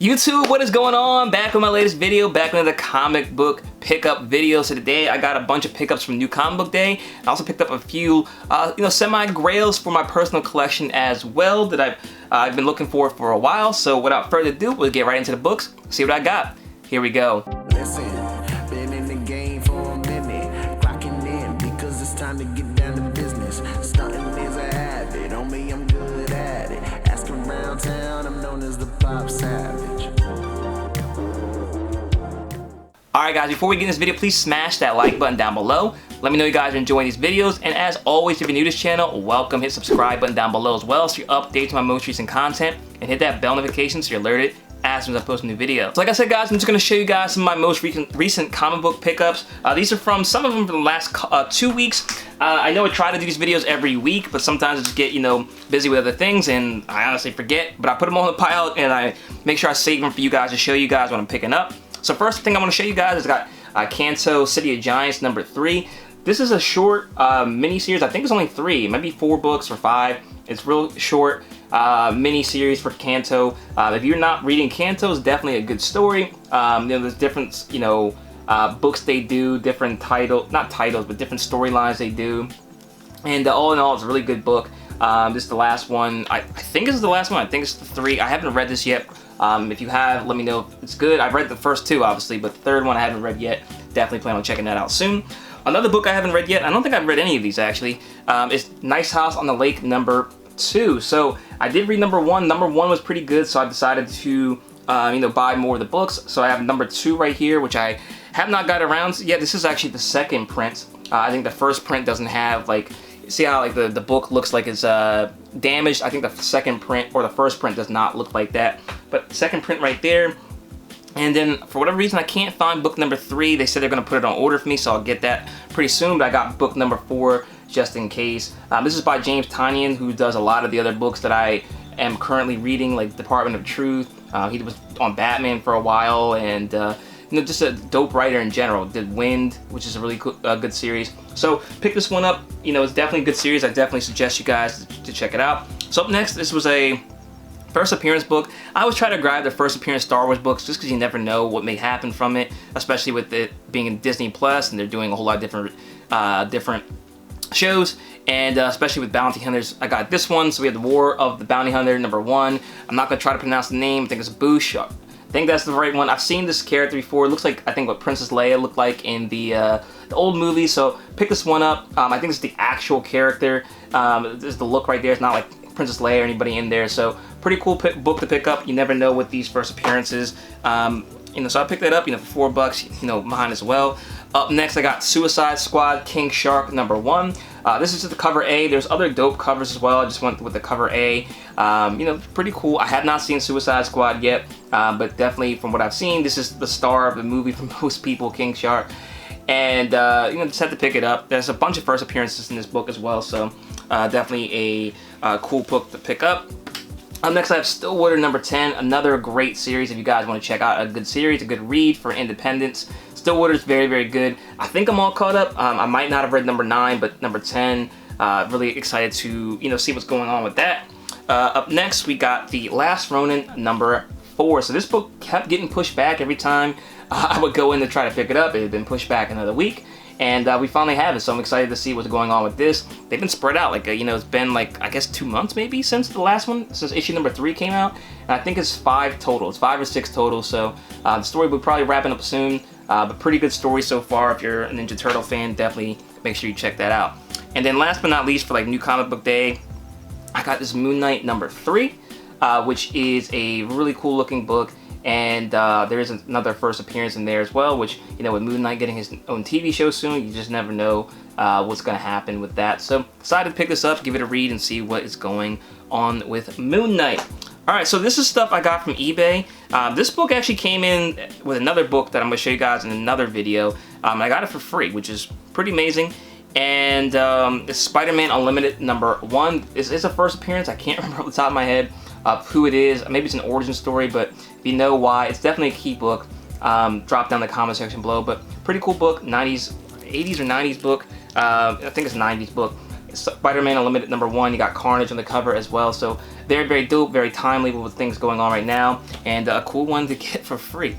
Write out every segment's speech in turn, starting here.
YouTube, what is going on? Back with my latest video, back with another comic book pickup video. So today I got a bunch of pickups from New Comic Book Day. I also picked up a few, semi-grails for my personal collection as well that I've been looking for a while. So without further ado, we'll get right into the books, see what I got. Here we go. Listen, been in the game for a minute, clocking in because it's time to get down to business. Stunting is a habit, on me I'm good at it. Asking around town, I'm known as the Popsavage. Alright guys, before we get in this video, please smash that like button down below. Let me know you guys are enjoying these videos, and as always, if you're new to this channel, welcome. Hit subscribe button down below as well so you're updated to my most recent content, and hit that bell notification so you're alerted as soon as I post a new video. So like I said guys, I'm just going to show you guys some of my most recent comic book pickups. These are from some of them from the last 2 weeks. I know I try to do these videos every week, but sometimes I just get, busy with other things and I honestly forget. But I put them all in the pile and I make sure I save them for you guys to show you guys what I'm picking up. So first thing I want to show you guys is got Kanto City of Giants number 3. This is a short mini-series. I think it's only 3, maybe 4 books or 5. It's real short mini-series for Kanto. If you're not reading Kanto, it's definitely a good story. There's different, books they do, different not titles, but different storylines they do. And all in all, it's a really good book. This is the last one. I think this is the last one. I think it's the 3. I haven't read this yet. If you have, let me know if it's good. I've read the first 2, obviously, but the third one I haven't read yet. Definitely plan on checking that out soon. Another book I haven't read yet, I don't think I've read any of these actually, is Nice House on the Lake number 2. So I did read number 1. Number 1 was pretty good, so I decided to buy more of the books. So I have number 2 right here, which I have not got around to yet. This is actually the second print. I think the first print doesn't have, like, see how like the book looks like it's damaged. I think the second print or the first print does not look like that, but second print right there. And then for whatever reason I can't find book number 3. They said they're gonna put it on order for me, so I'll get that pretty soon, but I got book number 4 just in case. This is by James Tynion, who does a lot of the other books that I am currently reading, like Department of Truth. He was on Batman for a while, and just a dope writer in general. Did Wind, which is a really good series. So pick this one up. It's definitely a good series. I definitely suggest you guys to check it out. So up next, this was a first appearance book. I always try to grab the first appearance Star Wars books just because you never know what may happen from it, especially with it being in Disney Plus and they're doing a whole lot of different shows, and especially with bounty hunters. I got this one. So we have the War of the Bounty Hunter number 1. I'm not gonna try to pronounce the name. I think it's Boosh. I think that's the right one. I've seen this character before. It looks like, I think, what Princess Leia looked like in the old movie. So pick this one up. I think it's the actual character. This is the look right there. It's not like Princess Leia or anybody in there. So pretty cool book to pick up. You never know with these first appearances. So I picked that up, for $4, mine as well. Up next, I got Suicide Squad King Shark number 1. This is just the cover A. There's other dope covers as well. I just went with the cover A. Pretty cool. I have not seen Suicide Squad yet, but definitely from what I've seen, this is the star of the movie for most people, King Shark. And just had to pick it up. There's a bunch of first appearances in this book as well, so definitely a cool book to pick up. Next I have Stillwater number 10, another great series if you guys want to check out a good series, a good read for independence. Stillwater is very, very good. I think I'm all caught up. I might not have read number 9, but number 10, really excited to see what's going on with that. Up next we got The Last Ronin number 4. So this book kept getting pushed back every time I would go in to try to pick it up. It had been pushed back another week. And we finally have it, so I'm excited to see what's going on with this. They've been spread out, like, it's been like, I guess 2 months maybe since the last one, since issue number 3 came out. And I think it's 5 total, it's 5 or 6 total, so the story will probably wrapping up soon. But pretty good story so far. If you're a Ninja Turtle fan, definitely make sure you check that out. And then last but not least, for like New Comic Book Day, I got this Moon Knight number 3, which is a really cool looking book. And there is another first appearance in there as well, which, with Moon Knight getting his own TV show soon, you just never know what's going to happen with that. So decided to pick this up, give it a read, and see what is going on with Moon Knight. Alright, so this is stuff I got from eBay. This book actually came in with another book that I'm going to show you guys in another video. I got it for free, which is pretty amazing. And it's Spider-Man Unlimited number 1. It's a first appearance. I can't remember off the top of my head who it is. Maybe it's an origin story, but if you know why, it's definitely a key book. Drop down in the comment section below, but pretty cool book. 80s or 90s book. I think it's a 90s book. Spider-Man Unlimited #1. You got Carnage on the cover as well. So very, very dope, very timely with things going on right now, and a cool one to get for free.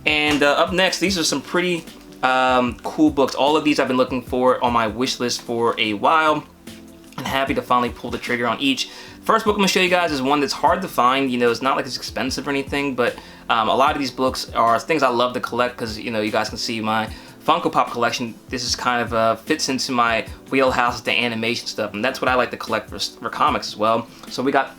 And up next, these are some pretty cool books. All of these I've been looking for on my wish list for a while. I'm happy to finally pull the trigger on each. First book I'm going to show you guys is one that's hard to find. You know, it's not like it's expensive or anything, but a lot of these books are things I love to collect because, you know, you guys can see my Funko Pop collection. This is kind of fits into my wheelhouse, the animation stuff, and that's what I like to collect for comics as well. So we got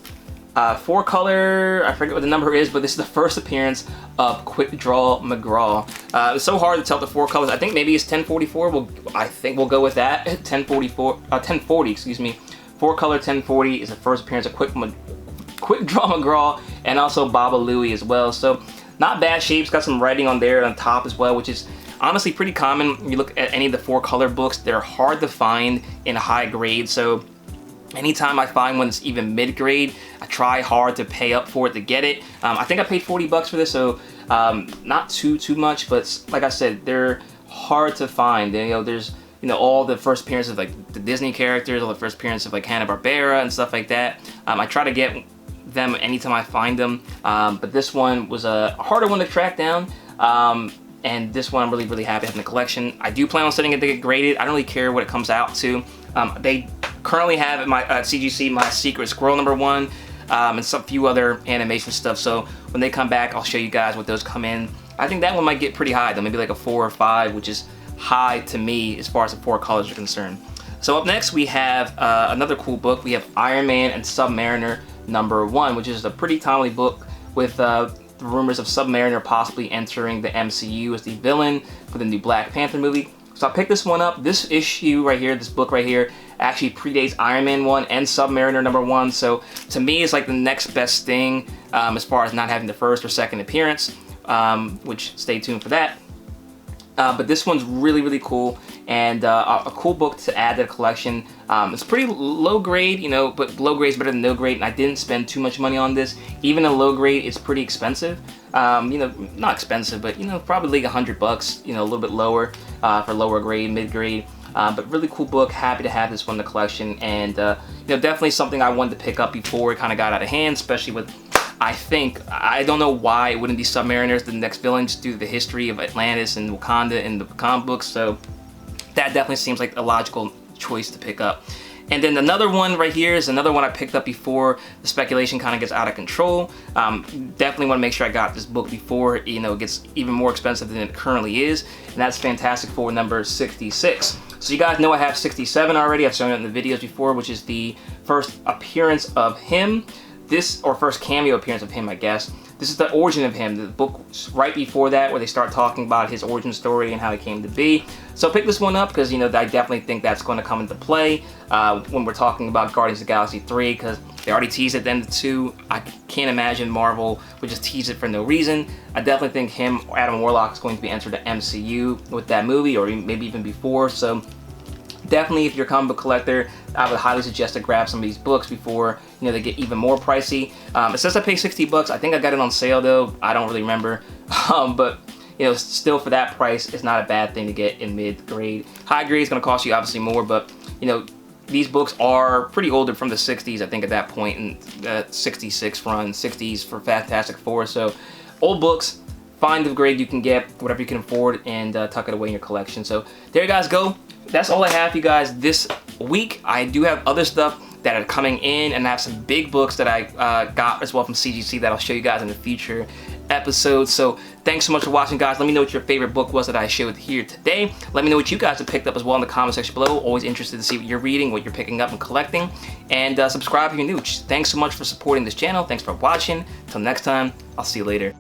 4-color, I forget what the number is, but this is the first appearance of Quick Draw McGraw. It's so hard to tell the 4 colors. I think maybe it's 1044. I think we'll go with that. 1040, excuse me. 4-color 1040 is the first appearance of Quick Draw McGraw, and also Baba Louie as well. So not bad shapes. Got some writing on there on top as well, which is honestly pretty common. When you look at any of the 4-color books, they're hard to find in high grade. So anytime I find one that's even mid-grade, I try hard to pay up for it to get it. I think I paid $40 for this, so not too much, but like I said, they're hard to find. And, you know, there's, you know, all the first appearances of like the Disney characters, all the first appearances of like Hanna-Barbera and stuff like that. I try to get them anytime I find them, but this one was a harder one to track down. And this one I'm really, really happy having the collection. I do plan on setting it to get graded. I don't really care what it comes out to. They currently have at my CGC my Secret Squirrel #1 and some few other animation stuff. So when they come back, I'll show you guys what those come in. I think that one might get pretty high though, maybe like a 4 or 5, which is high to me as far as the 4 colors are concerned. So up next we have another cool book. We have Iron Man and Submariner #1, which is a pretty timely book with the rumors of Submariner possibly entering the MCU as the villain for the new Black Panther movie. So I picked this one up. This issue right here, this book right here, actually predates Iron Man 1 and Submariner #1. So to me, it's like the next best thing as far as not having the first or second appearance, which stay tuned for that. But this one's really, really cool, and a cool book to add to the collection. It's pretty low grade, you know, but low grade is better than no grade, and I didn't spend too much money on this. Even a low grade is pretty expensive. You know, not expensive, but, you know, probably like $100, you know, a little bit lower for lower grade, mid grade. But really cool book. Happy to have this one in the collection, and you know, definitely something I wanted to pick up before it kind of got out of hand, especially with, I don't know why it wouldn't be Submariners, the next villain, just due to the history of Atlantis and Wakanda in the comic books. So that definitely seems like a logical choice to pick up. And then another one right here is another one I picked up before the speculation kind of gets out of control. Definitely want to make sure I got this book before, you know, it gets even more expensive than it currently is, and that's Fantastic Four #66. So you guys know I have 67 already. I've shown it in the videos before, which is the first appearance of him. Or first cameo appearance of him, I guess. This is the origin of him. The book right before that, where they start talking about his origin story and how he came to be. So pick this one up because, you know, I definitely think that's going to come into play when we're talking about Guardians of the Galaxy 3, because they already teased it at the end of 2. I can't imagine Marvel would just tease it for no reason. I definitely think Adam Warlock, is going to be entered the MCU with that movie, or maybe even before. So definitely, if you're a comic book collector, I would highly suggest to grab some of these books before, you know, they get even more pricey. It says I paid $60. I think I got it on sale though. I don't really remember. But, you know, still for that price, it's not a bad thing to get in mid-grade. High grade is going to cost you obviously more, but, you know, these books are pretty older, from the 60s, I think, at that point, in the 66 run, 60s for Fantastic Four. So old books, find the grade you can get, whatever you can afford, and tuck it away in your collection. So there you guys go. That's all I have for you guys this week. I do have other stuff that are coming in, and I have some big books that I got as well from CGC that I'll show you guys in the future episodes. So thanks so much for watching, guys. Let me know what your favorite book was that I showed here today. Let me know what you guys have picked up as well in the comment section below. Always interested to see what you're reading, what you're picking up and collecting. And subscribe if you're new. Thanks so much for supporting this channel. Thanks for watching. Until next time, I'll see you later.